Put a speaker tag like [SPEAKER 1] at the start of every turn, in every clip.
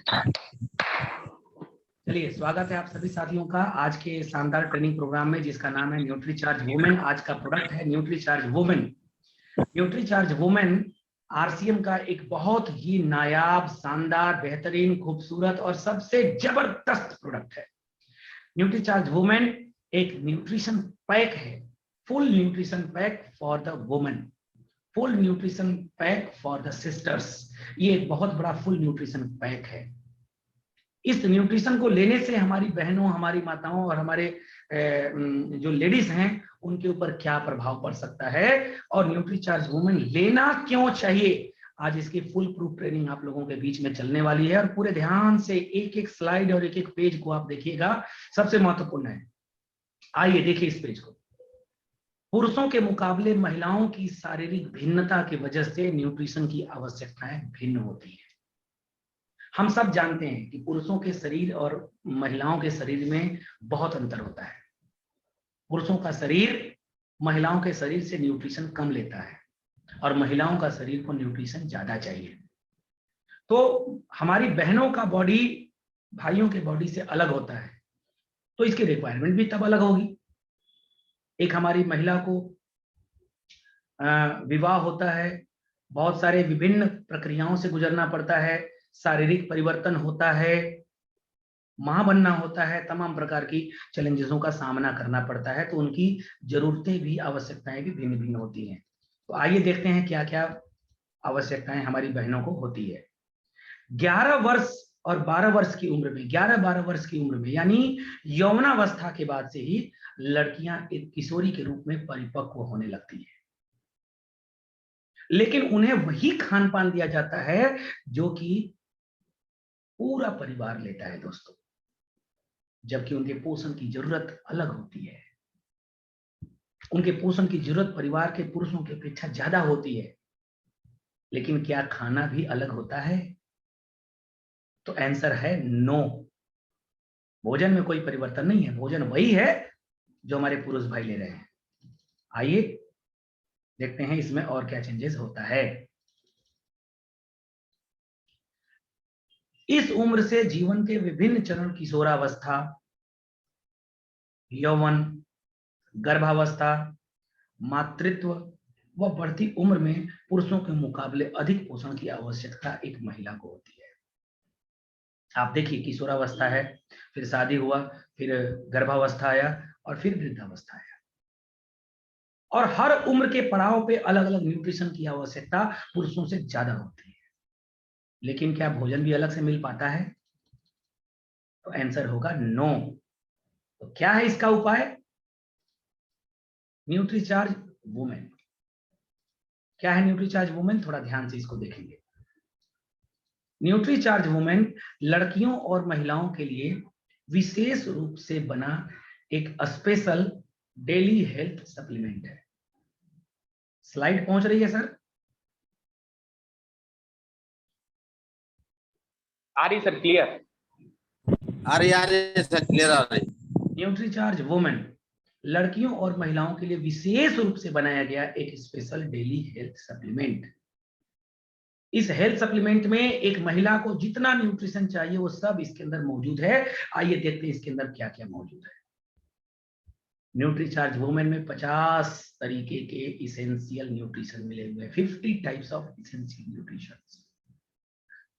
[SPEAKER 1] चलिए, स्वागत है आप सभी साथियों का आज के शानदार ट्रेनिंग प्रोग्राम में, जिसका नाम है न्यूट्रीचार्ज वुमेन। आज का प्रोडक्ट है Nutricharge women. Nutricharge women RCM का एक बहुत ही नायाब, शानदार, बेहतरीन, खूबसूरत और सबसे जबरदस्त प्रोडक्ट है। न्यूट्रीचार्ज वुमेन एक न्यूट्रिशन पैक है, full nutrition pack for the women, full nutrition pack for the sisters. ये एक बहुत बड़ा फुल न्यूट्रिशन पैक है। इस न्यूट्रिशन को लेने से हमारी बहनों, हमारी माताओं और हमारे जो लेडीज हैं उनके ऊपर क्या प्रभाव पड़ सकता है और न्यूट्रीचार्ज वुमेन लेना क्यों चाहिए, आज इसकी फुल प्रूफ ट्रेनिंग आप लोगों के बीच में चलने वाली है। और पूरे ध्यान से एक एक स्लाइड और एक एक पेज को आप देखिएगा, सबसे महत्वपूर्ण है। आइए देखिए इस पेज को। पुरुषों के मुकाबले महिलाओं की शारीरिक भिन्नता की वजह से न्यूट्रिशन की आवश्यकताएं भिन्न होती है। हम सब जानते हैं कि पुरुषों के शरीर और महिलाओं के शरीर में बहुत अंतर होता है। पुरुषों का शरीर महिलाओं के शरीर से न्यूट्रिशन कम लेता है और महिलाओं का शरीर को न्यूट्रिशन ज्यादा चाहिए। तो हमारी बहनों का बॉडी भाइयों के बॉडी से अलग होता है, तो इसकी रिक्वायरमेंट भी तब अलग होगी। एक हमारी महिला को विवाह होता है, बहुत सारे विभिन्न प्रक्रियाओं से गुजरना पड़ता है, शारीरिक परिवर्तन होता है, मां बनना होता है, तमाम प्रकार की चैलेंजेसों का सामना करना पड़ता है, तो उनकी जरूरतें भी, आवश्यकताएं भी भिन्न भिन्न होती हैं। तो आइए देखते हैं क्या क्या आवश्यकताएं हमारी बहनों को होती है। 11 वर्ष और 12 वर्ष की उम्र में, 11-12 वर्ष की उम्र में, यानी यौवनावस्था के बाद से ही लड़कियां एक किशोरी के रूप में परिपक्व होने लगती है, लेकिन उन्हें वही खान पान दिया जाता है जो कि पूरा परिवार लेता है दोस्तों, जबकि उनके पोषण की जरूरत अलग होती है। उनके पोषण की जरूरत परिवार के पुरुषों की अपेक्षा ज्यादा होती है, लेकिन क्या खाना भी अलग होता है? तो आंसर है नो। भोजन में कोई परिवर्तन नहीं है, भोजन वही है जो हमारे पुरुष भाई ले रहे हैं। आइए देखते हैं इसमें और क्या चेंजेस होता है। इस उम्र से जीवन के विभिन्न चरण, किशोरावस्था, यौवन, गर्भावस्था, मातृत्व व बढ़ती उम्र में पुरुषों के मुकाबले अधिक पोषण की आवश्यकता एक महिला को होती है। आप देखिए, किशोरावस्था है, फिर शादी हुआ, फिर गर्भावस्था आया और फिर वृद्धावस्था आया, और हर उम्र के पड़ाव पे अलग अलग न्यूट्रिशन की आवश्यकता पुरुषों से ज्यादा होती है। लेकिन क्या भोजन भी अलग से मिल पाता है? तो आंसर होगा नो। तो क्या है इसका उपाय? Nutricharge women. क्या है न्यूट्रीचार्ज वुमेन? थोड़ा ध्यान से इसको देखेंगे। न्यूट्रीचार्ज वुमेन लड़कियों और महिलाओं के लिए विशेष रूप से बना एक स्पेशल डेली हेल्थ सप्लीमेंट है। स्लाइड पहुंच रही है सर?
[SPEAKER 2] आ रही सर, क्लियर
[SPEAKER 3] आ रही सर, क्लियर आ रही।
[SPEAKER 1] न्यूट्रीचार्ज वुमेन लड़कियों और महिलाओं के लिए विशेष रूप से बनाया गया एक स्पेशल डेली हेल्थ सप्लीमेंट। इस हेल्थ सप्लीमेंट में एक महिला को जितना न्यूट्रिशन चाहिए वो सब इसके अंदर मौजूद है। आइए देखते हैं इसके अंदर क्या क्या मौजूद है। न्यूट्रीचार्ज वुमेन में 50 तरीके के इसेंशियल न्यूट्रिशन मिले हुए हैं, 50 types of essential nutrition,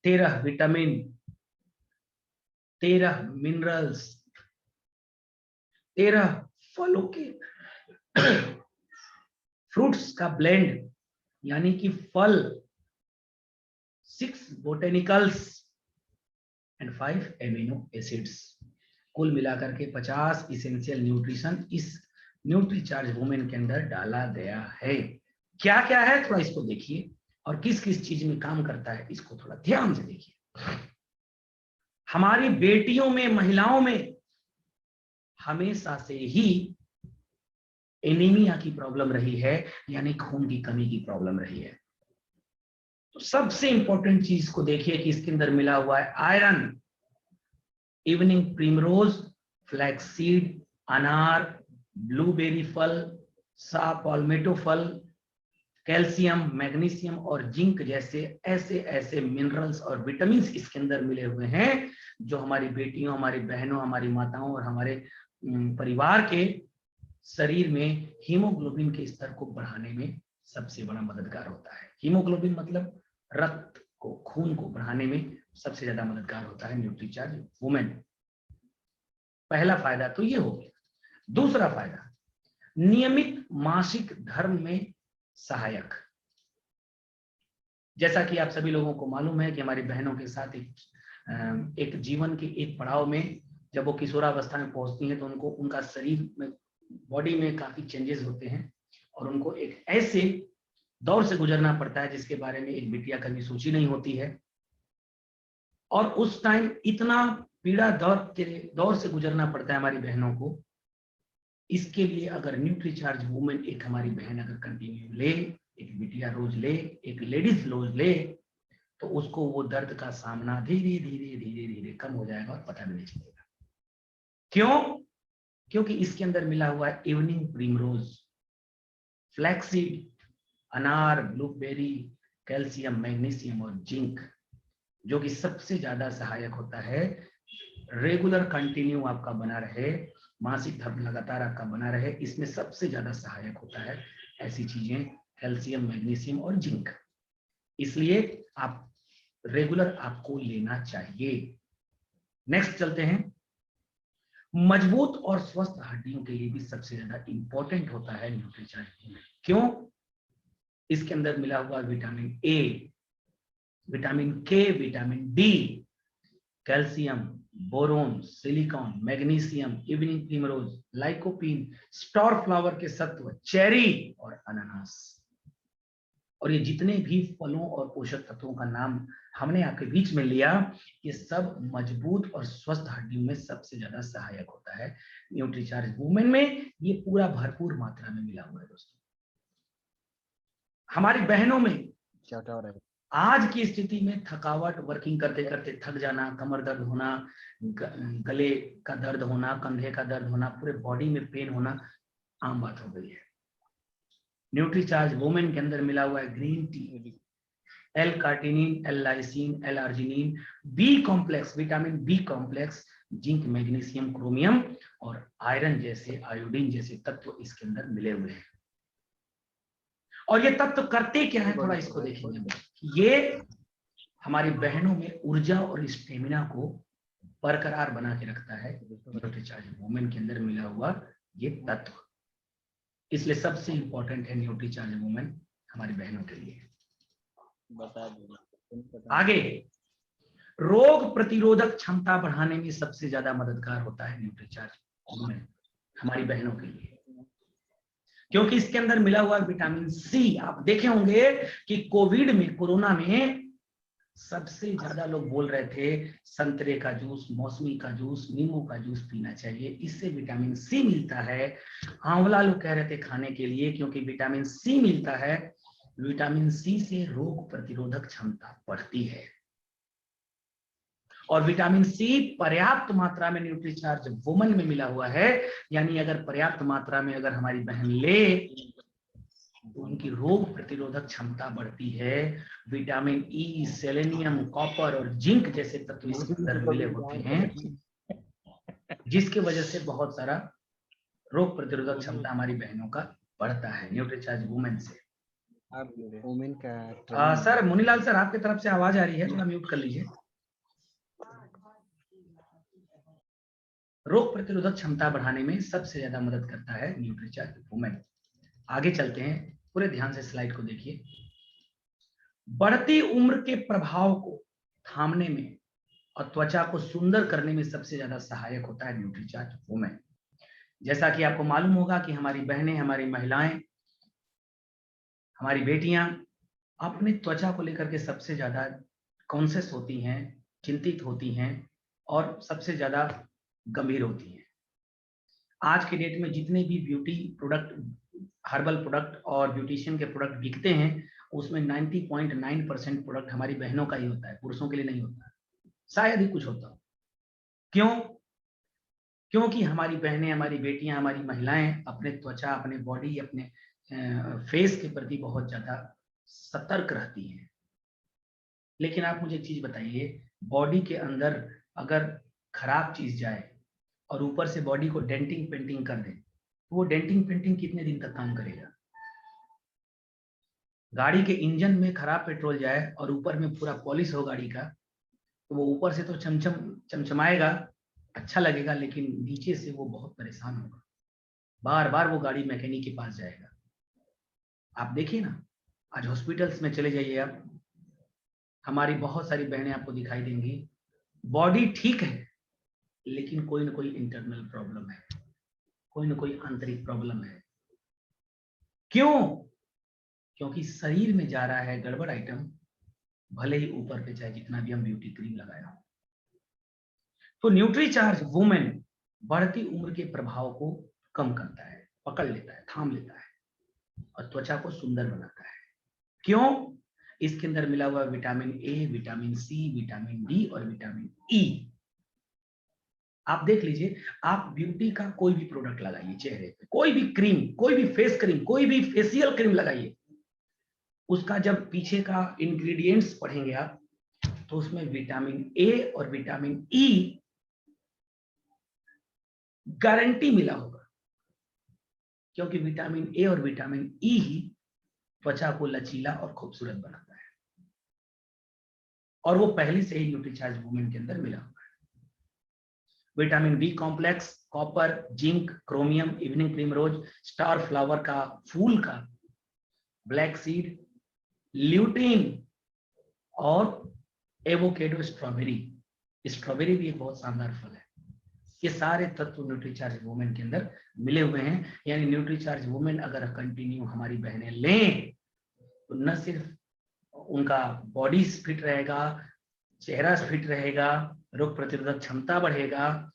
[SPEAKER 1] 13 vitamin, 13 minerals, 13 फलों के फ्रूट्स का ब्लेंड, यानी कि फल, 6 बोटेनिकल्स एंड 5 एमिनो एसिड्स। कुल मिलाकर के 50 इसेंशियल न्यूट्रिशन इस न्यूट्रीचार्ज वुमेन के अंदर डाला गया है। क्या क्या है थोड़ा इसको देखिए, और किस किस चीज में काम करता है इसको थोड़ा ध्यान से देखिए। हमारी बेटियों में, महिलाओं में हमेशा से ही एनीमिया की प्रॉब्लम रही है, यानी खून की कमी की प्रॉब्लम रही है। तो सबसे इंपॉर्टेंट चीज को देखिए कि इसके अंदर मिला हुआ है आयरन, इवनिंग प्रीमरोज, फ्लैक्सीड, अनार, ब्लूबेरी फल, सा पाल्मेटो फल, कैल्शियम, मैग्नीशियम और जिंक जैसे ऐसे ऐसे मिनरल्स और विटामिन इसके अंदर मिले हुए हैं जो हमारी बेटियों, हमारी बहनों, हमारी माताओं और हमारे परिवार के शरीर में हीमोग्लोबिन के स्तर को बढ़ाने में सबसे बड़ा मददगार होता है। हीमोग्लोबिन मतलब रक्त को, खून को बढ़ाने में सबसे ज्यादा मददगार होता है न्यूट्रीचार्ज वुमेन। पहला फायदा तो ये हो गया। दूसरा फायदा, नियमित मासिक धर्म में सहायक। जैसा कि आप सभी लोगों को मालूम है कि हमारी बहनों के साथ एक जीवन के एक पड़ाव में जब वो किशोरावस्था में पहुंचती हैं तो उनको उनका शरीर में, बॉडी में काफी चेंजेस होते हैं और उनको एक ऐसे दौर से गुजरना पड़ता है जिसके बारे में एक बिटिया कभी सोची नहीं होती है। और उस टाइम इतना पीड़ा दौर से गुजरना पड़ता है हमारी बहनों को। इसके लिए अगर न्यूट्रीचार्ज वुमेन एक हमारी बहन अगर कंटिन्यू ले, एक बिटिया रोज ले, एक लेडीज रोज ले, तो उसको वो दर्द का सामना धीरे धीरे धीरे धीरे कम हो जाएगा और पता भी नहीं चलेगा। क्यों? क्योंकि इसके अंदर मिला हुआ है इवनिंग प्रीमरोज, फ्लैक्सीड, अनार, ब्लूबेरी, कैल्शियम, मैग्नीशियम और जिंक, जो कि सबसे ज्यादा सहायक होता है। रेगुलर कंटिन्यू आपका बना रहे, मासिक धर्म लगातार आपका बना रहे, इसमें सबसे ज्यादा सहायक होता है ऐसी चीजें कैल्शियम, मैग्नीशियम और जिंक। इसलिए आप रेगुलर आपको लेना चाहिए। नेक्स्ट चलते हैं। मजबूत और स्वस्थ हड्डियों के लिए भी सबसे ज्यादा इंपॉर्टेंट होता है न्यूट्रीचार्ज। क्यों? इसके अंदर मिला हुआ vitamin A, vitamin K, vitamin D, calcium, boron, silicon, magnesium, evening primrose, lycopene, star flower के सत्व, चेरी और अनानास। और ये जितने भी फलों और पोषक तत्वों का नाम हमने आपके बीच में लिया, ये सब मजबूत और स्वस्थ हड्डियों में सबसे ज्यादा सहायक होता है। न्यूट्रीचार्ज वुमेन में ये पूरा भरपूर मात्रा में मिला हुआ है। दोस्तों, हमारी बहनों में आज की स्थिति में थकावट, वर्किंग करते करते थक जाना, कमर दर्द होना, गले का दर्द होना, कंधे का दर्द होना, पूरे बॉडी में पेन होना आम बात हो गई है। न्यूट्रीचार्ज वुमेन के अंदर मिला हुआ है green tea, L carnitine, L lysine, L arginine, B complex, vitamin B complex, zinc, magnesium, chromium और आयरन जैसे, आयोडीन जैसे तत्व इसके अंदर मिले हुए हैं। और ये तत्व करते क्या है, थोड़ा इसको देखेंगे। ये हमारी बहनों में ऊर्जा और स्टेमिना को बरकरार बना के रखता है। न्यूट्रीचार्ज वुमेन के अंदर मिला हुआ ये तत्व, इसलिए सबसे इंपॉर्टेंट है न्यूट्रीचार्ज वुमेन हमारी बहनों के लिए। आगे, रोग प्रतिरोधक क्षमता बढ़ाने में सबसे ज्यादा मददगार होता है न्यूट्रीचार्ज वुमेन हमारी बहनों के लिए, क्योंकि इसके अंदर मिला हुआ विटामिन सी। आप देखे होंगे कि कोविड में, कोरोना में सबसे ज्यादा लोग बोल रहे थे संतरे का जूस, मौसमी का जूस, नींबू का जूस पीना चाहिए, इससे विटामिन सी मिलता है। आंवला लोग कह रहे थे खाने के लिए क्योंकि विटामिन सी मिलता है। विटामिन सी से रोग प्रतिरोधक क्षमता बढ़ती है और विटामिन सी पर्याप्त मात्रा में न्यूट्रीचार्ज वुमेन में मिला हुआ है। यानी अगर पर्याप्त मात्रा में अगर हमारी बहन ले तो उनकी रोग प्रतिरोधक क्षमता बढ़ती है। विटामिन ई, सेलेनियम, कॉपर और जिंक जैसे तत्व इसके अंदर मिले होते हैं, जिसकी वजह से बहुत सारा रोग प्रतिरोधक क्षमता हमारी बहनों का बढ़ता है न्यूट्रीचार्ज वुमेन से।
[SPEAKER 2] वुमेन का
[SPEAKER 1] सर मुनीलाल सर, आपकी तरफ से आवाज आ रही है, थोड़ा म्यूट कर लीजिए। रोग प्रतिरोधक क्षमता बढ़ाने में सबसे ज्यादा मदद करता है न्यूट्रीचार्ज वुमेन। आगे चलते हैं, पूरे ध्यान से स्लाइड को देखिए। बढ़ती उम्र के प्रभाव को थामने में और त्वचा को सुंदर करने में सबसे ज्यादा सहायक होता है न्यूट्रीचार्ज वुमेन। जैसा कि आपको मालूम होगा कि हमारी बहनें, हमारी महिलाएं, हमारी बेटियां अपने त्वचा को लेकर के सबसे ज्यादा कॉन्शियस होती हैं, चिंतित होती हैं और सबसे ज्यादा गंभीर होती हैं। आज के डेट में जितने भी ब्यूटी प्रोडक्ट, हर्बल प्रोडक्ट और ब्यूटिशियन के प्रोडक्ट बिकते हैं, उसमें 90.9% प्रोडक्ट हमारी बहनों का ही होता है, पुरुषों के लिए नहीं होता, शायद ही कुछ होता हो। क्यों? क्योंकि हमारी बहनें, हमारी बेटियां, हमारी महिलाएं अपने त्वचा, अपने बॉडी, अपने फेस के प्रति बहुत ज्यादा सतर्क रहती हैं। लेकिन आप मुझे एक चीज बताइए, बॉडी के अंदर अगर खराब चीज जाए और ऊपर से बॉडी को डेंटिंग पेंटिंग कर दे, तो वो डेंटिंग पेंटिंग कितने दिन तक काम करेगा? गाड़ी के इंजन में खराब पेट्रोल जाए और ऊपर में पूरा पॉलिश हो गाड़ी का, तो वो ऊपर से तो चमचमाएगा, अच्छा लगेगा, लेकिन नीचे से वो बहुत परेशान होगा, बार बार वो गाड़ी मैकेनिक के पास जाएगा। आप देखिए ना, आज हॉस्पिटल्स में चले जाइए आप, हमारी बहुत सारी बहनें आपको दिखाई देंगी, बॉडी ठीक है लेकिन कोई ना कोई इंटरनल प्रॉब्लम है, कोई ना कोई आंतरिक प्रॉब्लम है। क्यों? क्योंकि शरीर में जा रहा है गड़बड़ आइटम, भले ही ऊपर पे चाहे जितना भी हम ब्यूटी क्रीम लगाया हो। तो न्यूट्रीचार्ज वुमेन बढ़ती उम्र के प्रभाव को कम करता है, पकड़ लेता है, थाम लेता है और त्वचा को सुंदर बनाता है। क्यों? इसके अंदर मिला हुआ vitamin A, vitamin C, vitamin D और विटामिन ई। आप देख लीजिए, आप ब्यूटी का कोई भी प्रोडक्ट लगाइए चेहरे पे, कोई भी क्रीम, कोई भी फेस क्रीम, कोई भी फेशियल क्रीम लगाइए, उसका जब पीछे का इंग्रेडिएंट्स पढ़ेंगे आप, तो उसमें विटामिन ए और विटामिन ई गारंटी मिला होगा, क्योंकि विटामिन ए और विटामिन ई ही त्वचा को लचीला और खूबसूरत बनाता है, और वो पहले से ही न्यूट्रीचार्ज वुमेन के अंदर मिला हुआ है। Vitamin B complex, copper, zinc, chromium, evening primrose, star flower का फूल का, ब्लैक सीड, ल्यूटीन और एवोकेडो स्ट्रॉबेरी। स्ट्रॉबेरी भी एक बहुत शानदार फल है। ये सारे तत्व न्यूट्रीचार्ज वुमेन के अंदर मिले हुए हैं। यानी न्यूट्रीचार्ज वुमेन अगर कंटिन्यू हमारी बहनें लें, तो न सिर्फ उनका बॉडी फिट रहेगा, चेहरा फिट रहेगा, रोग प्रतिरोधक क्षमता बढ़ेगा,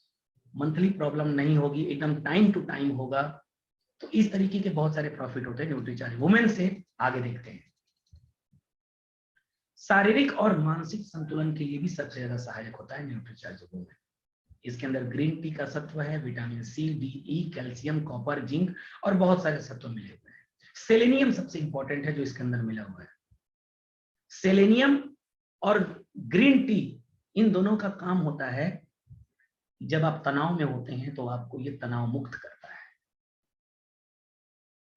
[SPEAKER 1] मंथली प्रॉब्लम नहीं होगी, एकदम टाइम टू टाइम होगा। तो इस तरीके के बहुत सारे प्रॉफिट होते हैं न्यूट्रीचार्ज वुमेन से। आगे देखते हैं, शारीरिक और मानसिक संतुलन के लिए भी सबसे ज्यादा सहायक होता है न्यूट्रीचार्ज वुमेन। इसके अंदर ग्रीन टी का सत्व है, विटामिन सी, डी, ई, कैल्शियम, कॉपर, जिंक और बहुत सारे सत्व मिले हुए हैं। सेलेनियम सबसे इंपॉर्टेंट है जो इसके अंदर मिला हुआ है। सेलेनियम और ग्रीन टी, इन दोनों का काम होता है, जब आप तनाव में होते हैं तो आपको ये तनाव मुक्त करता है।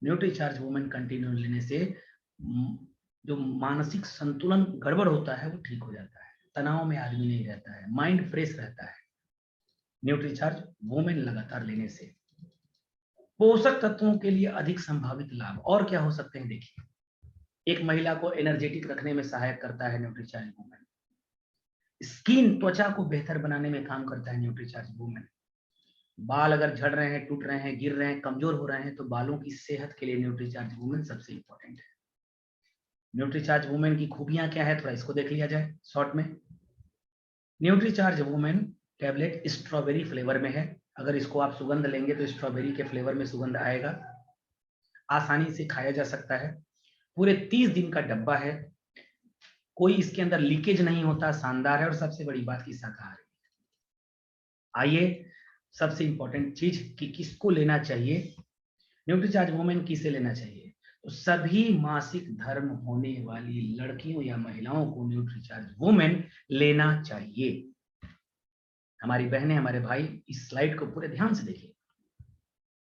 [SPEAKER 1] न्यूट्रीचार्ज वुमेन कंटिन्यू लेने से जो मानसिक संतुलन गड़बड़ होता है वो ठीक हो जाता है, तनाव में आदमी नहीं रहता है, माइंड फ्रेश रहता है न्यूट्रीचार्ज वुमेन लगातार लेने से। पोषक तत्वों के लिए अधिक संभावित लाभ और क्या हो सकते हैं, देखिए, एक महिला को एनर्जेटिक रखने में सहायक करता है न्यूट्रीचार्ज वुमेन। स्किन, त्वचा को बेहतर बनाने में काम करता है न्यूट्रीचार्ज वुमेन। बाल अगर झड़ रहे हैं, टूट रहे हैं, गिर रहे हैं, कमजोर हो रहे हैं, तो बालों की सेहत के लिए न्यूट्रीचार्ज वुमेन सबसे इंपॉर्टेंट है। न्यूट्रीचार्ज वुमेन की खूबियां क्या है, थोड़ा इसको देख लिया जाए शॉर्ट में। Nutricharge women tablet strawberry flavour में है। अगर इसको आप सुगंध लेंगे तो स्ट्रॉबेरी के फ्लेवर में सुगंध आएगा, आसानी से खाया जा सकता है। पूरे 30 दिन का डब्बा है, कोई इसके अंदर लीकेज नहीं होता, शानदार है। और सबसे बड़ी बात की शाकाहारी। आइए, सबसे इंपॉर्टेंट चीज कि किसको लेना चाहिए, न्यूट्रीचार्ज वुमेन किसे लेना चाहिए, तो सभी मासिक धर्म होने वाली लड़कियों या महिलाओं को न्यूट्रीचार्ज वुमेन लेना चाहिए। हमारी बहनें, हमारे भाई, इस स्लाइड को पूरे ध्यान से देखिए।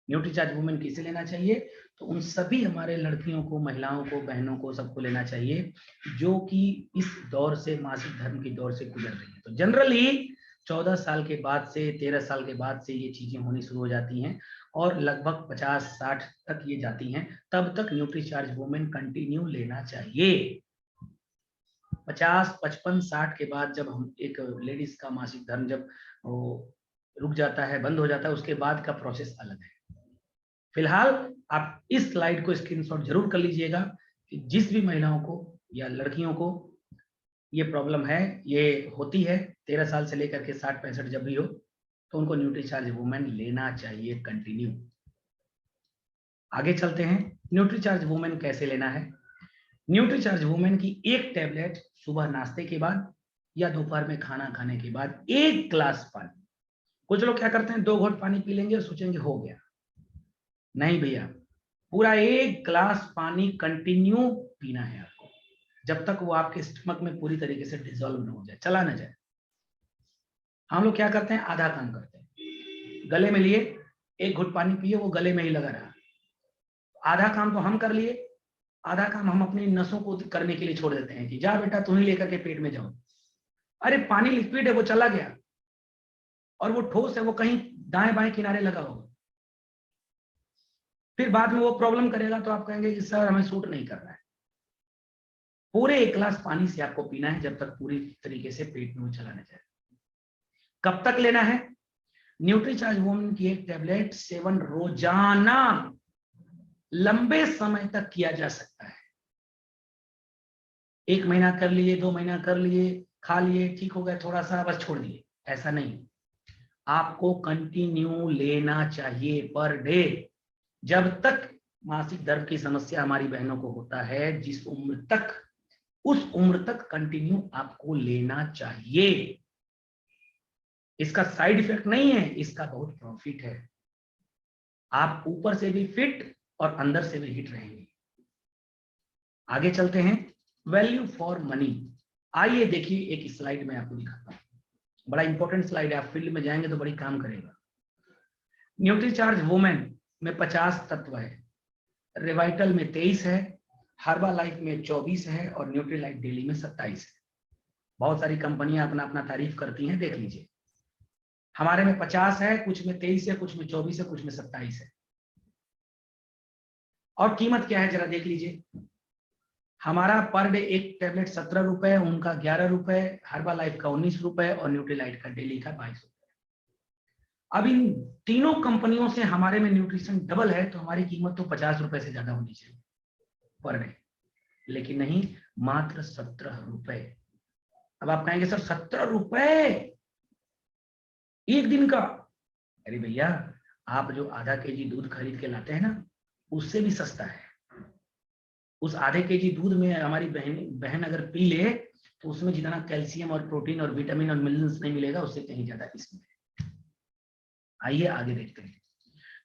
[SPEAKER 1] न्यूट्रीचार्ज वुमेन किसे लेना चाहिए, तो उन सभी हमारे लड़कियों को, महिलाओं को, बहनों को, सबको लेना चाहिए जो कि इस दौर से, मासिक धर्म के दौर से गुजर रही है। तो जनरली 14 साल के बाद से, 13 साल के बाद से ये चीजें होनी शुरू हो जाती हैं और लगभग 50-60 तक ये जाती हैं। तब तक न्यूट्रीचार्ज वुमेन कंटिन्यू लेना चाहिए। 50, 55, 60 के बाद जब हम एक लेडीज का मासिक धर्म जब वो रुक जाता है, बंद हो जाता है, उसके बाद का प्रोसेस अलग है। फिलहाल आप इस स्लाइड को स्क्रीनशॉट जरूर कर लीजिएगा कि जिस भी महिलाओं को या लड़कियों को ये प्रॉब्लम है, ये होती है 13 साल से लेकर के 60-65 जब भी हो, तो उनको न्यूट्रीचार्ज वुमेन लेना चाहिए कंटिन्यू। आगे चलते हैं, न्यूट्रीचार्ज वुमेन कैसे लेना है। न्यूट्रीचार्ज वुमेन की एक टैबलेट सुबह नाश्ते के बाद या दोपहर में खाना खाने के बाद 1 ग्लास पानी। कुछ लोग क्या करते हैं, 2 घोंट पानी पी लेंगे और सोचेंगे हो गया। नहीं भैया, पूरा 1 गिलास पानी कंटिन्यू पीना है आपको, जब तक वो आपके स्टमक में पूरी तरीके से डिसॉल्व न हो जाए, चला न जाए। हम लोग क्या करते हैं, आधा काम करते हैं, गले में लिए 1 घुट पानी पिए, वो गले में ही लगा रहा। आधा काम तो हम कर लिए, आधा काम हम अपनी नसों को करने के लिए छोड़ देते हैं कि जा बेटा तुम ही लेकर के पेट में जाओ। अरे पानी लिक्विड है, वो चला गया, और वो ठोस है, वो कहीं दाएं बाएं किनारे लगा होगा, फिर बाद में वो प्रॉब्लम करेगा, तो आप कहेंगे कि सर हमें सूट नहीं कर रहा है। पूरे 1 गिलास पानी से आपको पीना है जब तक पूरी तरीके से पेट में वो चला न जाए। कब तक लेना है? न्यूट्रीचार्ज वुमेन की एक टैबलेट सेवन रोजाना लंबे समय तक किया जा सकता है। 1 महीना कर लिए, 2 महीना कर लिए, खा लिए, ठीक हो गया थोड़ा सा, बस छोड़ दिए, ऐसा नहीं। आपको कंटिन्यू लेना चाहिए पर डे, जब तक मासिक धर्म की समस्या हमारी बहनों को होता है, जिस उम्र तक, उस उम्र तक कंटिन्यू आपको लेना चाहिए। इसका साइड इफेक्ट नहीं है, इसका बहुत प्रॉफिट है। आप ऊपर से भी फिट और अंदर से भी हिट रहेंगे। आगे चलते हैं, वैल्यू फॉर मनी। आइए देखिए, एक स्लाइड में आपको दिखाता हूं, बड़ा इंपॉर्टेंट स्लाइड है, आप फील्ड में जाएंगे तो बड़ी काम करेगा। न्यूट्रीचार्ज वुमेन में 50 तत्व है, रिवाइटल में 23 है, हर्बा लाइफ में 24 है, और न्यूट्रीलाइट डेली में 27 है। बहुत सारी कंपनियां अपना अपना तारीफ करती हैं, देख लीजिए। हमारे में 50 है, कुछ में 23 है, कुछ में 24 है, कुछ में 27 है। और कीमत क्या है जरा देख लीजिए। हमारा पर डे एक टैबलेट 17 रुपए, उनका 11 रुपए, हर्बा लाइफ का 19 रुपए, और न्यूट्रीलाइट का डेली का 22 रुपए। अब इन तीनों कंपनियों से हमारे में न्यूट्रिशन डबल है, तो हमारी कीमत तो 50 रुपए से ज्यादा होनी चाहिए पर डे, लेकिन नहीं, मात्र 17 रुपए। अब आप कहेंगे सर 17 रुपए एक दिन का? अरे भैया, आप जो आधा केजी दूध खरीद के लाते हैं ना, उससे भी सस्ता है। उस आधे केजी दूध में हमारी बहन अगर पी ले, तो उसमें जितना कैल्शियम और प्रोटीन और विटामिन और मिनरल्स नहीं मिलेगा, उससे कहीं ज्यादा इसमें। आइए आगे देखते हैं।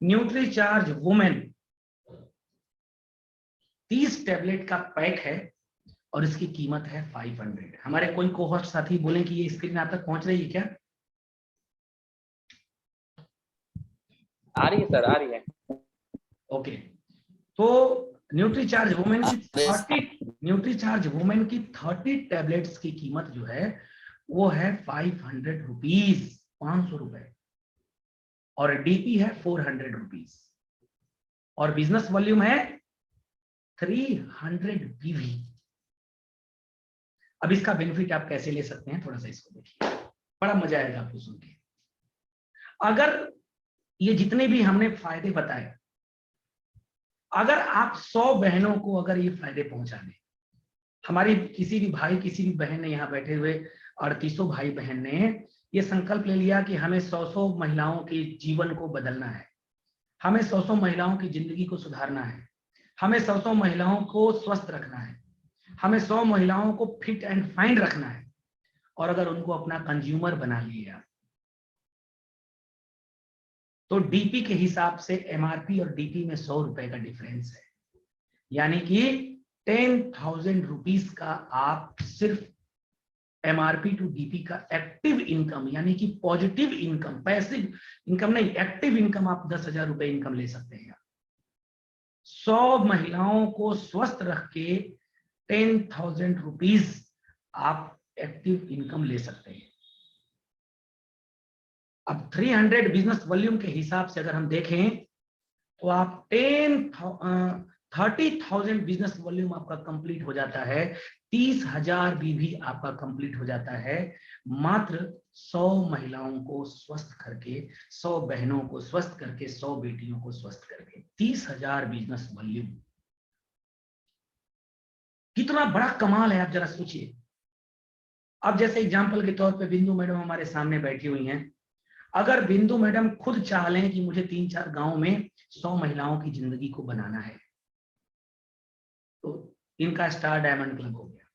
[SPEAKER 1] न्यूट्रीचार्ज वुमेन 30 टैबलेट का पैक है, और इसकी कीमत है 500। हमारे कोई कोहोस्ट साथी बोले कि ये स्क्रीन आप तक पहुंच रही है क्या?
[SPEAKER 4] आ रही है सर, आ रही है।
[SPEAKER 1] ओके, तो न्यूट्रीचार्ज वुमेन की 30 टैबलेट्स की कीमत जो है वो है 500 रुपीज, 500 रुपए, और डीपी है 400 रुपीज, और बिजनेस वॉल्यूम है 300 बीवी। अब इसका बेनिफिट आप कैसे ले सकते हैं, थोड़ा सा इसको देखिए, बड़ा मजा आएगा आपको सुन के। अगर ये जितने भी हमने फायदे बताए, अगर आप 100 बहनों को अगर ये फायदे पहुंचा दें, हमारी किसी भी भाई किसी भी बहन ने, यहाँ बैठे हुए 3800 भाई बहन ने ये संकल्प ले लिया कि हमें 100 महिलाओं के जीवन को बदलना है, हमें 100 महिलाओं की जिंदगी को सुधारना है, हमें 100 महिलाओं को स्वस्थ रखना है, हमें 100 महिलाओं को फिट एंड फाइन रखना है, और अगर उनको अपना कंज्यूमर बना लिया, तो डीपी के हिसाब से एमआरपी और डीपी में 100 रुपए का डिफरेंस है, यानी कि 10,000 रुपीज का आप सिर्फ एमआरपी टू डीपी का एक्टिव इनकम, यानी कि पॉजिटिव इनकम, पैसिव इनकम नहीं, एक्टिव इनकम, आप 10,000 रुपए इनकम ले सकते हैं। 100 महिलाओं को स्वस्थ रख के 10,000 रुपीज आप एक्टिव इनकम ले सकते हैं। अब 300 बिजनेस वॉल्यूम के हिसाब से अगर हम देखें, तो आप 30,000 बिजनेस वॉल्यूम आपका कंप्लीट हो जाता है, 30,000 भी आपका कंप्लीट हो जाता है, मात्र 100 महिलाओं को स्वस्थ करके, 100 बहनों को स्वस्थ करके, 100 बेटियों को स्वस्थ करके, 30,000 बिजनेस वॉल्यूम। कितना बड़ा कमाल है, आप जरा सोचिए। अब जैसे एग्जांपल के तौर पे बिंदु मैडम हमारे सामने बैठी हुई हैं, अगर बिंदु मैडम खुद चाह लें कि मुझे 3-4 गांव में 100 महिलाओं की जिंदगी को बनाना है, तो इनका स्टार डायमंड क्लब हो गया।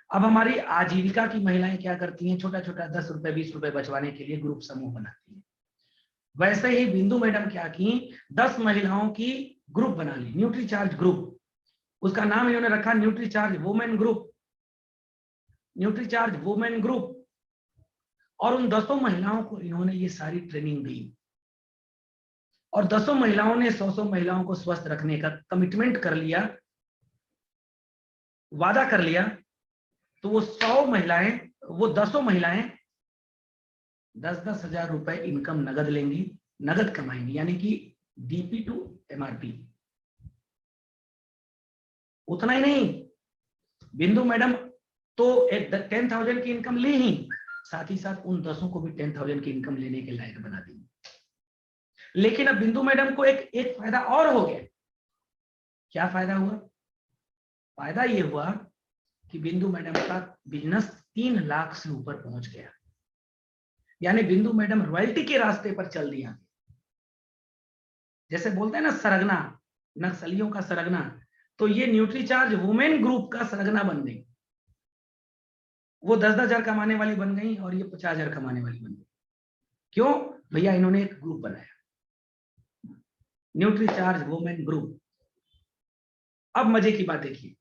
[SPEAKER 1] अब हमारी आजीविका की महिलाएं क्या करती हैं, छोटा छोटा 10 रुपए 20 रुपए बचवाने के लिए ग्रुप समूह बनाती हैं, वैसे ही बिंदु मैडम क्या की, 10 महिलाओं की ग्रुप बना ली, न्यूट्रीचार्ज ग्रुप। उसका नाम इन्होंने रखा Nutricharge women group, Nutricharge women group. और उन 10 महिलाओं को इन्होंने ये सारी ट्रेनिंग दी, और 10 महिलाओं ने 100 महिलाओं को स्वस्थ रखने का कमिटमेंट कर लिया, वादा कर लिया। तो वो 100 महिलाएं, वो 10 महिलाएं 10-10 हजार रुपए इनकम नगद लेंगी, नगद कमाएंगी, यानी कि डीपी टू एमआरपी। उतना ही नहीं, बिंदु मैडम तो 10,000 की इनकम ली ही, साथ ही साथ उन 10 को भी 10,000 की इनकम लेने के लायक बना दी। लेकिन अब बिंदु मैडम को एक फायदा और हो गया। क्या फायदा हुआ? फायदा ये हुआ कि बिंदु मैडम का बिजनेस 3 लाख से ऊपर पहुंच गया, यानी बिंदु मैडम रॉयल्टी के रास्ते पर चल दिया। जैसे बोलते हैं ना सरगना, नक्सलियों का सरगना, तो ये न्यूट्रीचार्ज वुमेन ग्रुप का सरगना बन गई। वो 10-10 हजार कमाने वाली बन गई और ये 50 हजार कमाने वाली बन गई। क्यों? भैया इन्होंने एक ग्रुप बनाया, न्यूट्रीचार्ज वुमेन ग्रुप। अब मजे की बात देखिए,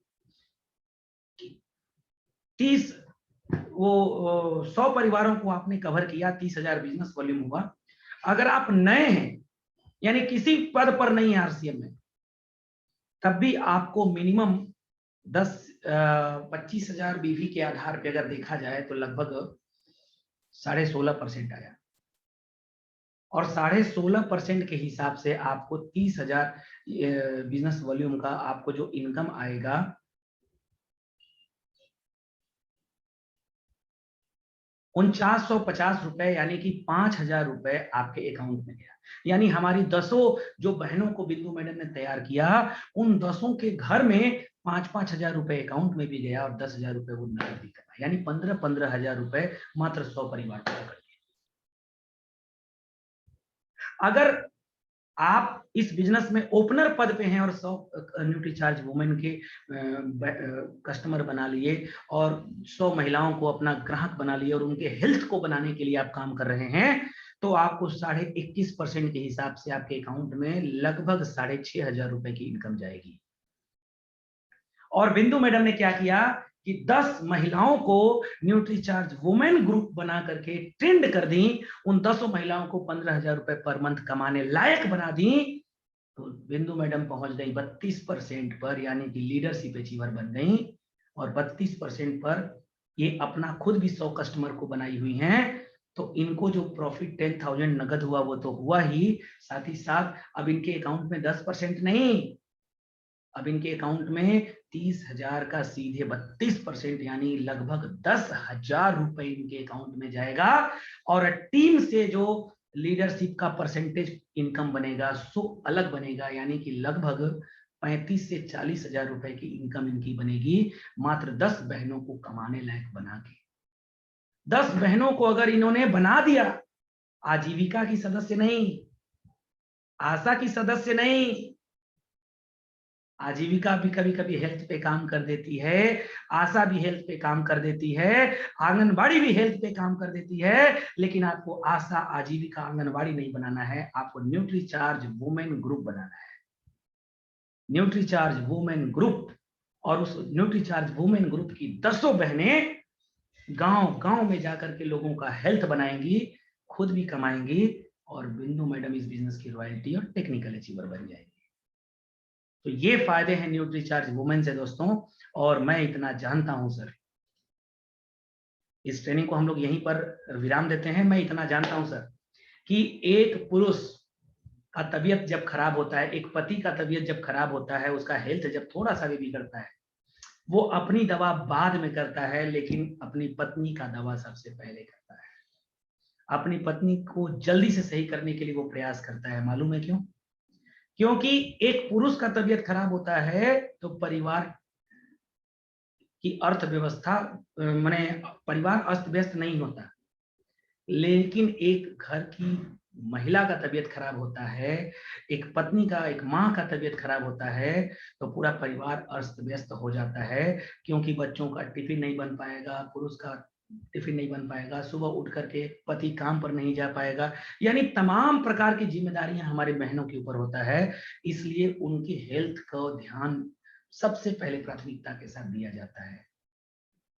[SPEAKER 1] 100 परिवारों को आपने कवर किया, 30,000 बिजनेस वॉल्यूम हुआ। अगर आप नए हैं, यानी किसी पद पर नहीं है आरसीएम में, तब भी आपको मिनिमम 25,000 बीवी के आधार पे अगर देखा जाए तो लगभग 16.5% आया। और 16.5% के हिसाब से आपको 30,000 बिजनेस वॉल्यूम का आपको जो इनकम आएगा, ₹4950, यानी कि 5,000 रुपए आपके अकाउंट में गया। यानी हमारी 10 जो बहनों को बिंदु मैडम ने तैयार किया, उन 10 के घर में 5-5 हजार रुपए अकाउंट में भी गया और 10,000 रुपए वो नकद भी कमा, यानी 15-15 हजार रुपए मात्र 100 परिवार को कर दिए। अगर आप इस बिजनेस में ओपनर पद पे हैं और 100 न्यूट्रीचार्ज वुमेन के कस्टमर बना लिए और 100 महिलाओं को अपना ग्राहक बना लिए और उनके हेल्थ को बनाने के लिए आप काम कर रहे हैं, तो आपको 21.5% के हिसाब से आपके अकाउंट में लगभग 6,500 रुपए की इनकम जाएगी। और बिंदु मैडम ने क्या किया कि 10 महिलाओं को न्यूट्रीचार्ज वुमेन ग्रुप बना करके ट्रेंड कर दी, उन 10 महिलाओं को 15,000 रुपए पर मंथ कमाने लायक बना दी। तो बिंदु मैडम पहुंच गई 32% पर, यानी कि लीडरशिप अचीवर बन गई। और 32% पर ये अपना खुद भी 100 कस्टमर को बनाई हुई हैं। तो इनको जो प्रॉफिट 10,000 नगद हुआ वो तो हुआ ही, साथ ही साथ अब इनके अकाउंट में 10% नहीं, अब इनके अकाउंट में 30,000 का सीधे 32%, यानी लगभग 10,000 रुपए इनके अकाउंट में जाएगा। और टीम से जो लीडरशिप का परसेंटेज इनकम बनेगा सो अलग बनेगा, यानी कि लगभग 35 से 40,000 रुपए की इनकम इनकी बनेगी, मात्र 10 बहनों को कमाने लायक बना के। 10 बहनों को अगर इन्होंने बना दिया, आजीविका की सदस्य नहीं, आशा की सदस्य नहीं, आजीविका भी कभी कभी हेल्थ पे काम कर देती है, आशा भी हेल्थ पे काम कर देती है, आंगनबाड़ी भी हेल्थ पे काम कर देती है, लेकिन आपको आशा, आजीविका, आंगनबाड़ी नहीं बनाना है, आपको न्यूट्रीचार्ज वुमेन ग्रुप बनाना है, न्यूट्रीचार्ज वुमेन ग्रुप। और उस न्यूट्रीचार्ज वुमेन ग्रुप की 10 बहनें गांव गांव में जाकर के लोगों का हेल्थ बनाएंगी, खुद भी कमाएंगी, और बिंदु मैडम इस बिजनेस की रॉयल्टी और टेक्निकल अचीवर बन जाएगी। तो ये फायदे हैं न्यूट्रीचार्ज वुमेन से दोस्तों। और मैं इतना जानता हूं सर, इस ट्रेनिंग को हम लोग यहीं पर विराम देते हैं। मैं इतना जानता हूं सर कि एक पुरुष का तबीयत जब खराब होता है, एक पति का तबीयत जब खराब होता है, उसका हेल्थ जब थोड़ा सा भी बिगड़ता है, वो अपनी दवा बाद में करता है, लेकिन अपनी पत्नी का दवा सबसे पहले करता है। अपनी पत्नी को जल्दी से सही करने के लिए वो प्रयास करता है। मालूम है क्यों? क्योंकि एक पुरुष का तबीयत खराब होता है तो परिवार की अर्थव्यवस्था, माने परिवार अस्त व्यस्त नहीं होता, लेकिन एक घर की महिला का तबीयत खराब होता है, एक पत्नी का, एक माँ का तबीयत खराब होता है, तो पूरा परिवार अस्त व्यस्त हो जाता है। क्योंकि बच्चों का टिफिन नहीं बन पाएगा, पुरुष का टिफिन नहीं बन पाएगा, सुबह उठ करके पति काम पर नहीं जा पाएगा, यानी तमाम प्रकार की जिम्मेदारियां हमारी बहनों के ऊपर होता है। इसलिए उनकी हेल्थ को ध्यान सबसे पहले प्राथमिकता के साथ दिया जाता है।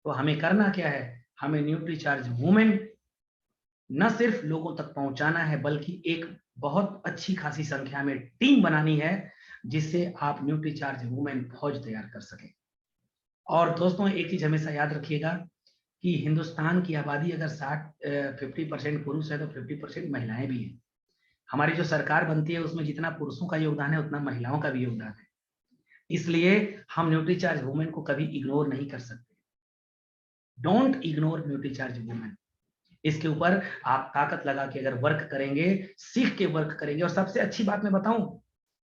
[SPEAKER 1] तो हमें करना क्या है, हमें न्यूट्रीचार्ज वुमेन न सिर्फ लोगों तक पहुंचाना है, बल्कि एक बहुत अच्छी खासी संख्या में टीम बनानी है, जिससे आप न्यूट्रीचार्ज वुमेन फौज तैयार कर सकें। और दोस्तों एक चीज हमेशा याद रखिएगा कि हिंदुस्तान की आबादी अगर 50% पुरुष है तो 50% महिलाएं भी हैं। हमारी जो सरकार बनती है उसमें जितना पुरुषों का योगदान है उतना महिलाओं का भी योगदान है। इसलिए हम न्यूट्रीचार्ज वुमेन को कभी इग्नोर नहीं कर सकते। Don't ignore Nutricharge women. इसके ऊपर आप ताकत लगा के अगर वर्क करेंगे, सीख के वर्क करेंगे, और सबसे अच्छी बात मैं बताऊं,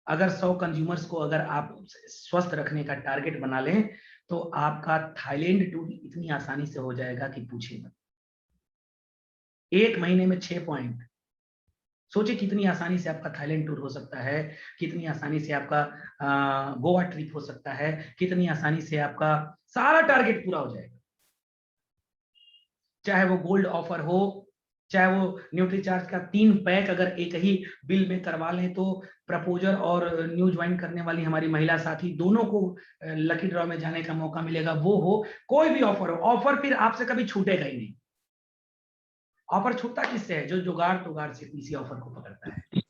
[SPEAKER 1] अगर 100 कंज्यूमर्स को अगर आप स्वस्थ रखने का टारगेट बना लें तो आपका थाईलैंड टूर इतनी आसानी से हो जाएगा कि पूछिए मत। 1 महीने में 6 पॉइंट। सोचिए कितनी आसानी से आपका थाईलैंड टूर हो सकता है, कितनी आसानी से आपका गोवा ट्रिप हो सकता है, कितनी आसानी से आपका सारा टारगेट पूरा हो जाएगा। चाहे वो गोल्ड ऑफर हो, चाहे वो न्यूट्रीचार्ज का 3 पैक अगर एक ही बिल में करवा लें तो प्रपोजर और न्यू ज्वाइन करने वाली हमारी महिला साथी दोनों को लकी ड्रॉ में जाने का मौका मिलेगा। वो हो, कोई भी ऑफर हो, ऑफर फिर आपसे कभी छूटेगा ही नहीं। ऑफर छूटता किससे है? जो जुगाड़ तुगाड़ से इसी ऑफर को पकड़ता है।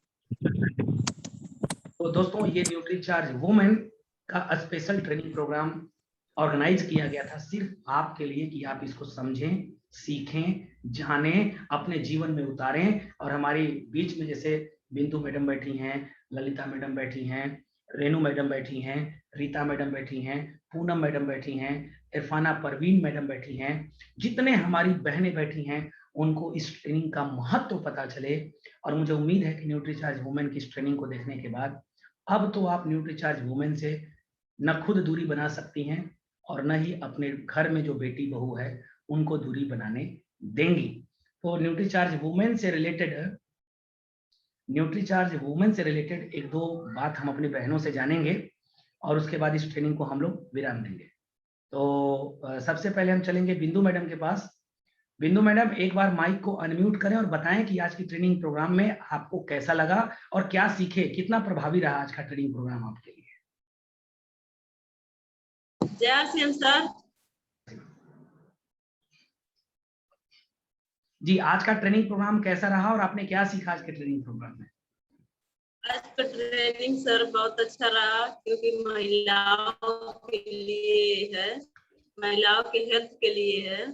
[SPEAKER 1] तो दोस्तों ये न्यूट्रीचार्ज वुमेन का स्पेशल ट्रेनिंग प्रोग्राम ऑर्गेनाइज किया गया था सिर्फ आपके लिए, कि आप इसको समझें, सीखें, जानें, अपने जीवन में उतारें। और हमारी बीच में जैसे बिंदु मैडम बैठी हैं, ललिता मैडम बैठी हैं, रेनू मैडम बैठी हैं, रीता मैडम बैठी हैं, पूनम मैडम बैठी हैं, इरफाना परवीन मैडम बैठी हैं, जितने हमारी बहनें बैठी हैं उनको इस ट्रेनिंग का महत्व पता चले। और मुझे उम्मीद है कि न्यूट्रीचार्ज वुमेन की इस ट्रेनिंग को देखने के बाद अब तो आप न्यूट्रीचार्ज वुमेन से न खुद दूरी बना सकती हैं और न ही अपने घर में जो बेटी बहू है उनको दूरी बनाने देंगी। तो न्यूट्रीचार्ज वुमेन से रिलेटेड एक दो बात हम अपनी बहनों से जानेंगे और उसके बाद इस ट्रेनिंग को हम लोग विराम देंगे। तो सबसे पहले हम चलेंगे बिंदु मैडम के पास। बिंदु मैडम एक बार माइक को अनम्यूट करें और बताएं कि आज की ट्रेनिंग प्रोग्राम में आपको कैसा लगा और क्या सीखे, कितना प्रभावी रहा आज का ट्रेनिंग प्रोग्राम आपके लिए।
[SPEAKER 4] जय श्री सर।
[SPEAKER 1] जी, आज का ट्रेनिंग प्रोग्राम कैसा रहा और आपने क्या सीखा आज के ट्रेनिंग प्रोग्राम में?
[SPEAKER 4] आज का ट्रेनिंग सर बहुत अच्छा रहा, क्योंकि महिलाओं के लिए है, महिलाओं के हेल्थ के लिए है।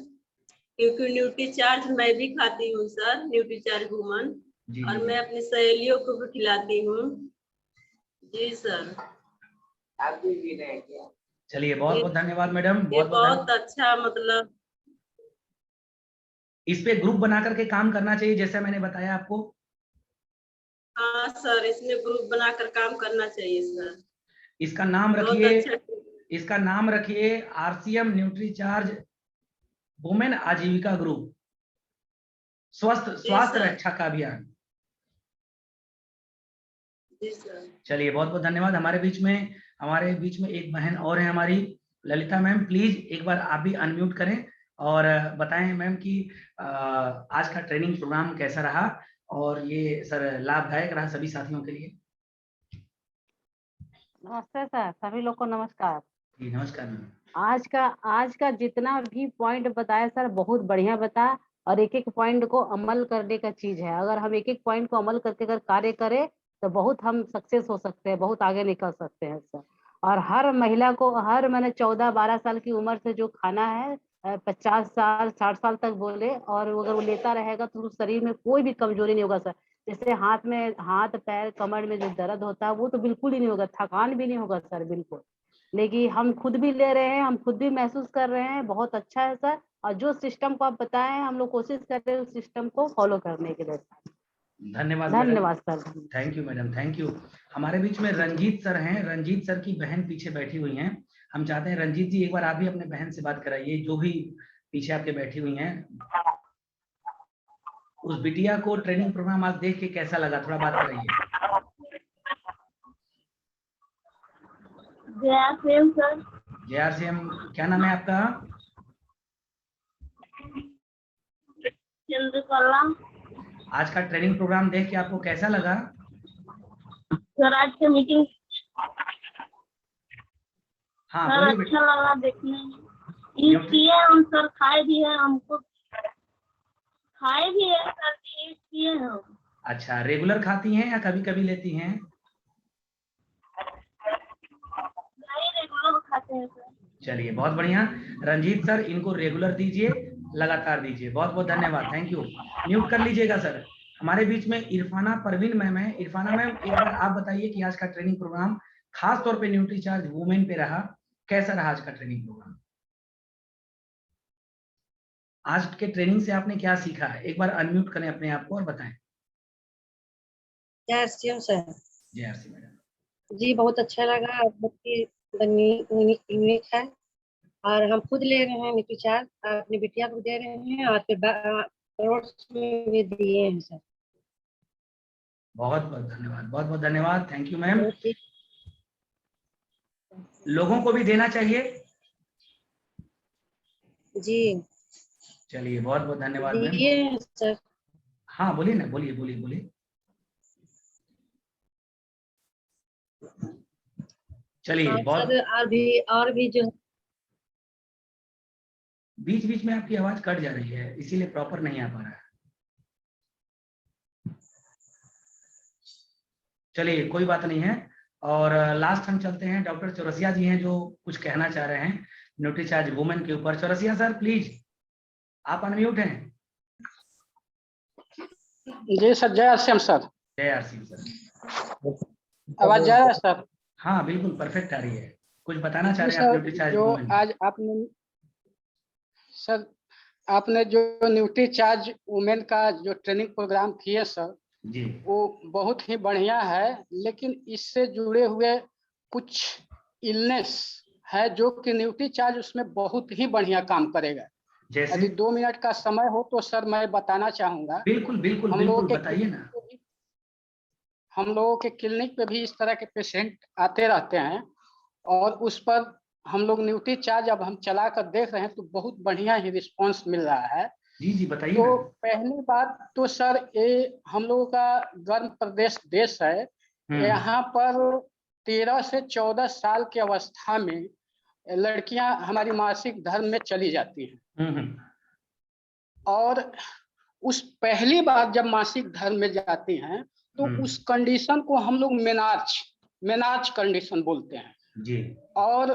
[SPEAKER 4] क्योंकि न्यूट्रीचार्ज मैं भी खाती हूँ सर, न्यूट्रीचार्ज वुमन, और मैं अपनी सहेलियों को भी खिलाती हूँ। जी सर।
[SPEAKER 1] आप भी रहे क्या? चलिए बहुत बहुत धन्यवाद मैडम।
[SPEAKER 4] बहुत अच्छा, मतलब
[SPEAKER 1] इस पे ग्रुप बना करके काम करना चाहिए जैसे मैंने बताया आपको।
[SPEAKER 4] हाँ सर, इसमें ग्रुप बनाकर काम करना चाहिए सर।
[SPEAKER 1] इसका नाम रखिए, इसका नाम रखिए आरसीएम न्यूट्रीचार्ज वुमेन आजीविका ग्रुप, स्वास्थ्य रक्षा का अभियान। चलिए बहुत बहुत धन्यवाद। हमारे बीच में एक बहन और है हमारी ललिता मैम, प्लीज एक बार आप भी अनम्यूट करें और बताएं मैम कि आज का ट्रेनिंग प्रोग्राम कैसा रहा और ये सर लाभदायक रहा सभी साथियों के लिए।
[SPEAKER 5] नमस्ते सर, सभी लोग को नमस्कार।
[SPEAKER 1] जी नमस्कार मैम।
[SPEAKER 5] आज का जितना भी पॉइंट बताया सर बहुत बढ़िया बताया, और एक एक पॉइंट को अमल करने का चीज है। अगर हम एक एक पॉइंट को अमल करके अगर कार्य करें तो बहुत हम सक्सेस हो सकते हैं, बहुत आगे निकल सकते हैं सर। और हर महिला को, हर मैंने 14-12 साल की उम्र से जो खाना है 50 साल 60 साल तक बोले, और अगर वो लेता रहेगा तो शरीर में कोई भी कमजोरी नहीं होगा सर। जैसे हाथ पैर कमर में जो दर्द होता है वो तो बिल्कुल ही नहीं होगा, थकान भी नहीं होगा सर बिल्कुल। लेकिन हम खुद भी ले रहे हैं, हम खुद भी महसूस कर रहे हैं, बहुत अच्छा है सर। और जो सिस्टम को आप बताएं हम लोग कोशिश कर रहे हैं उस सिस्टम को फॉलो करने के लिए।
[SPEAKER 1] धन्यवाद sir. Thank you madam, thank you. हमारे बीच में रंजीत सर हैं, रंजीत सर की बहन पीछे बैठी हुई हैं। हम चाहते हैं रंजीत जी एक बार आप भी अपने बहन से बात कराइए, जो भी पीछे आपके बैठी हुई हैं। उस बिटिया को ट्रेनिंग प्रोग्राम आज देख के कैसा लगा, थोड़ा बात कराइए।
[SPEAKER 6] जय सर।
[SPEAKER 1] जय, क्या नाम है आपका?
[SPEAKER 6] चंद्रकला।
[SPEAKER 1] आज का ट्रेनिंग प्रोग्राम देख के आपको कैसा लगा?
[SPEAKER 6] सर आज की मीटिंग
[SPEAKER 1] हाँ
[SPEAKER 6] सर
[SPEAKER 1] बोलिए
[SPEAKER 6] अच्छा
[SPEAKER 1] बेटा।
[SPEAKER 6] लगा देखने में। ईद किए हम सर, खाए भी है, हमको खाए भी है सर, ईद किए हम।
[SPEAKER 1] अच्छा, रेगुलर खाती हैं या कभी कभी लेती हैं?
[SPEAKER 6] नहीं रेगुलर खाते हैं सर।
[SPEAKER 1] चलिए बहुत बढ़िया। रंजीत सर इनको रेगुलर दीजिए, लगातार दीजिए। बहुत बहुत धन्यवाद, थैंक यू। म्यूट कर लीजिएगा सर। हमारे बीच में इरफाना परवीन मैम है। इरफाना मैम एक बार आप बताइए कि आज का ट्रेनिंग प्रोग्राम खास तौर पे न्यूट्रीचार्ज वुमेन पे रहा, कैसा रहा आज का ट्रेनिंग प्रोग्राम? आज के ट्रेनिंग से आपने क्या सीखा है? एक बार अनम्यूट करें अपने आप को और बताएं।
[SPEAKER 7] जय श्री सर।
[SPEAKER 1] जय आरसी मैडम।
[SPEAKER 7] जी बहुत अच्छा लगा, आपकी यूनिक है और हम खुद ले रहे हैं न्यूट्रीचार्ज, अपनी बिटिया को दे रहे हैं और फिर पड़ोस में भी दिए हैं सर।
[SPEAKER 1] बहुत बहुत धन्यवाद, बहुत बहुत धन्यवाद, थैंक यू मैम।
[SPEAKER 7] बहुत ही
[SPEAKER 1] लोगों को भी देना चाहिए।
[SPEAKER 7] जी
[SPEAKER 1] चलिए बहुत बहुत धन्यवाद मैम।
[SPEAKER 7] दिए हैं सर।
[SPEAKER 1] हाँ बोलिए ना, बोलिए बोलिए बोलिए। चलिए
[SPEAKER 7] हाँ
[SPEAKER 1] बहुत।
[SPEAKER 7] सर और भी जो
[SPEAKER 1] बीच बीच में आपकी आवाज कट जा रही है, इसीलिए प्रॉपर नहीं आ पा रहा है। चलिए कोई बात नहीं है। और लास्ट हम चलते हैं, डॉक्टर चौरसिया जी हैं जो कुछ कहना चाह रहे हैं न्यूट्रीचार्ज वुमेन के ऊपर। चौरसिया सर प्लीज, आप अनम्यूट हैं।
[SPEAKER 8] जी सर, जय श्याम सर।
[SPEAKER 1] जय आरसी सर।
[SPEAKER 8] आवाज जा रहा है सर?
[SPEAKER 1] हाँ बिल्कुल परफेक्ट आ रही है। कुछ बताना चाह
[SPEAKER 8] जी
[SPEAKER 1] रहे हैं आप
[SPEAKER 8] सर,
[SPEAKER 1] न्यूट्रीचार्ज
[SPEAKER 8] जो
[SPEAKER 1] वुमेन?
[SPEAKER 8] आज आपने सर आपने जो न्यूट्रीचार्ज वुमेन का जो ट्रेनिंग प्रोग्राम किए सर,
[SPEAKER 1] जी
[SPEAKER 8] वो बहुत ही बढ़िया है, लेकिन इससे जुड़े हुए कुछ इलनेस है जो कि न्यूट्रीचार्ज उसमें बहुत ही बढ़िया काम करेगा।
[SPEAKER 1] जैसे?
[SPEAKER 8] यदि 2 मिनट का समय हो तो सर मैं बताना चाहूंगा।
[SPEAKER 1] बिल्कुल बिल्कुल
[SPEAKER 8] हम लोगों
[SPEAKER 1] बिल्कुल
[SPEAKER 8] के
[SPEAKER 1] बताइए ना।
[SPEAKER 8] हम लोगों के क्लिनिक पे भी इस तरह के पेशेंट आते रहते हैं और उस पर हम लोग न्यूट्रीचार्ज अब हम चला कर देख रहे हैं तो बहुत बढ़िया ही रिस्पांस मिल रहा है।
[SPEAKER 1] जी जी बताइए
[SPEAKER 8] तो
[SPEAKER 1] ना।
[SPEAKER 8] पहली बात तो सर, ये हम लोगों का गर्म प्रदेश देश है। यहाँ पर 13 से 14 साल की अवस्था में लड़कियां हमारी मासिक धर्म में चली जाती हैं और उस पहली बार जब मासिक धर्म में जाती हैं तो उस कंडीशन को हम लोग मेनार्च कंडीशन बोलते हैं
[SPEAKER 1] जी।
[SPEAKER 8] और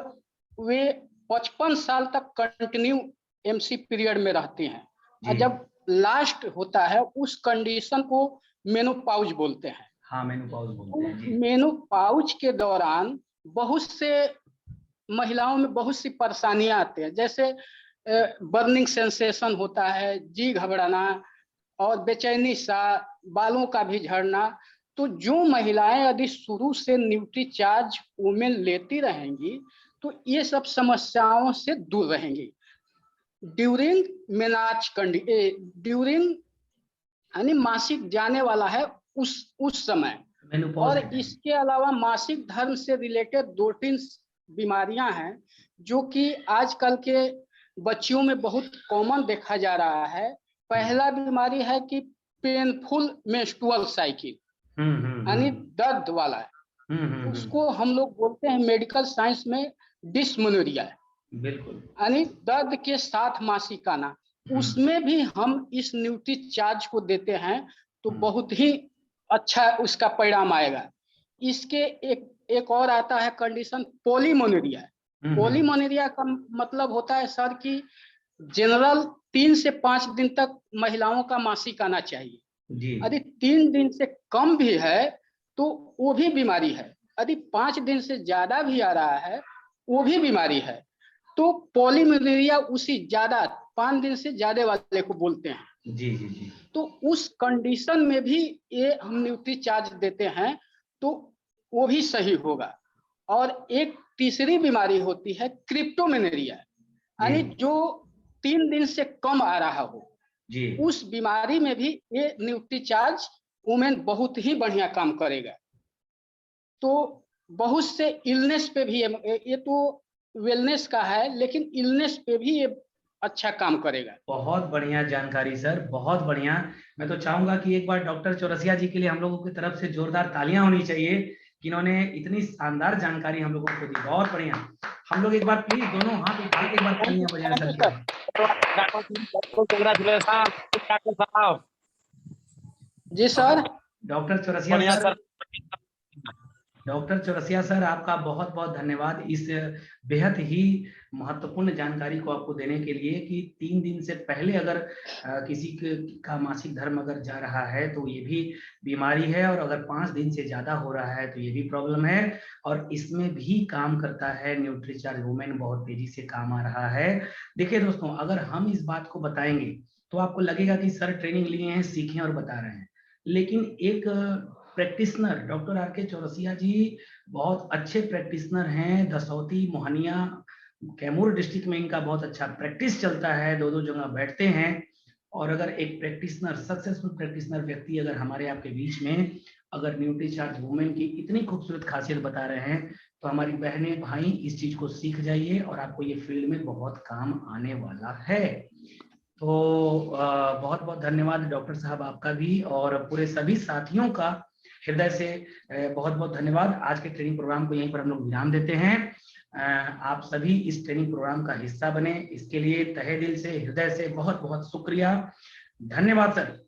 [SPEAKER 8] वे 55 साल तक कंटिन्यू एमसी पीरियड में रहती हैं और जब लास्ट होता है उस कंडीशन को मेनोपाउज बोलते हैं।
[SPEAKER 1] हाँ मेनोपाउज बोलते हैं जी।
[SPEAKER 8] मेनोपाउज के दौरान बहुत से महिलाओं में बहुत सी परेशानियां आती हैं, जैसे बर्निंग सेंसेशन होता है, जी घबराना और बेचैनी सा, बालों का भी झड़ना। तो जो महिलाएं यदि शुरू से न्यूट्रीचार्ज वुमेन लेती रहेंगी तो ये सब समस्याओं से दूर रहेंगी। ड्यूरिंग मेनार्च ड्यूरिंग यानी मासिक जाने वाला है उस समय। और इसके अलावा मासिक धर्म से रिलेटेड 2-3 बीमारियां हैं जो कि आजकल के बच्चियों में बहुत कॉमन देखा जा रहा है। पहला बीमारी है कि पेनफुल मेंस्ट्रुअल साइकिल, यानी दर्द वाला है। उसको हम लोग बोलते हैं मेडिकल साइंस में डिस्मेनोरिया,
[SPEAKER 1] बिल्कुल,
[SPEAKER 8] यानी दर्द के साथ मासिक आना। उसमें भी हम इस न्यूट्रीचार्ज को देते हैं तो बहुत ही अच्छा उसका परिणाम आएगा। इसके एक और आता है कंडीशन पॉलीमोनेरिया। पॉलीमोनेरिया का मतलब होता है सर कि जनरल 3 से 5 दिन तक महिलाओं का मासिक आना चाहिए। यदि 3 दिन से कम भी है तो वो भी बीमारी है, यदि 5 दिन से ज्यादा भी आ रहा है वो भी बीमारी है। तो पॉलीमोनेरिया उसी ज्यादा 5 दिन से ज्यादा वाले को बोलते हैं।
[SPEAKER 1] जी जी जी।
[SPEAKER 8] तो उस कंडीशन में भी ये हम न्यूट्रीचार्ज देते हैं तो वो भी सही होगा। और एक तीसरी बीमारी होती है क्रिप्टोमेनेरिया, यानी जो 3 दिन से कम आ रहा हो जी। उस बीमारी में भी ये न्यूट्रीचार्ज वुमेन बहुत ही बढ़िया काम करेगा। तो बहुत से इलनेस पे भी ये तो वेलनेस का है, लेकिन इलनेस पे भी ये अच्छा काम करेगा।
[SPEAKER 1] बहुत बढ़िया जानकारी सर, बहुत बढ़िया। मैं तो चाहूंगा कि एक बार डॉक्टर चौरसिया जी के लिए हम लोगों की तरफ से जोरदार तालियां होनी चाहिए कि इन्होंने इतनी शानदार जानकारी हम लोगों को दी। बहुत बढ़िया। हम लोग एक बार प्लीज दोनों हाथ उठा के एक बार तालियां बजाएं सर के लिए।
[SPEAKER 8] जी sir.
[SPEAKER 1] Doctor Chaurasia sir, doctor Chaurasia sir आपका बहुत बहुत धन्यवाद इस बेहद ही महत्वपूर्ण जानकारी को आपको देने के लिए कि 3 दिन से पहले अगर किसी का मासिक धर्म अगर जा रहा है तो ये भी बीमारी है, और अगर 5 दिन से ज्यादा हो रहा है तो ये भी प्रॉब्लम है, और इसमें भी काम करता है न्यूट्रीचार्ज वुमेन, बहुत तेजी से काम आ रहा है। देखिए दोस्तों, अगर हम इस बात को बताएंगे तो आपको लगेगा कि सर ट्रेनिंग लिए हैं, सीखे और बता रहे हैं, लेकिन एक प्रैक्टिशनर डॉक्टर आर के चौरसिया जी बहुत अच्छे प्रैक्टिशनर हैं। दसौती, मोहनिया, कैमूर डिस्ट्रिक्ट में इनका बहुत अच्छा प्रैक्टिस चलता है, 2-2 जगह बैठते हैं। और अगर एक प्रैक्टिशनर, सक्सेसफुल प्रैक्टिशनर व्यक्ति अगर हमारे आपके बीच में अगर न्यूट्रीचार्ज वुमेन की इतनी खूबसूरत खासियत बता रहे हैं तो हमारी बहनें भाई इस चीज को सीख जाइए और आपको ये फील्ड में बहुत काम आने वाला है। तो बहुत बहुत धन्यवाद डॉक्टर साहब आपका भी, और पूरे सभी साथियों का हृदय से बहुत बहुत धन्यवाद। आज के ट्रेनिंग प्रोग्राम को यहीं पर हम लोग विराम देते हैं। आप सभी इस ट्रेनिंग प्रोग्राम का हिस्सा बने, इसके लिए तहे दिल से, हृदय से बहुत बहुत शुक्रिया। धन्यवाद सर।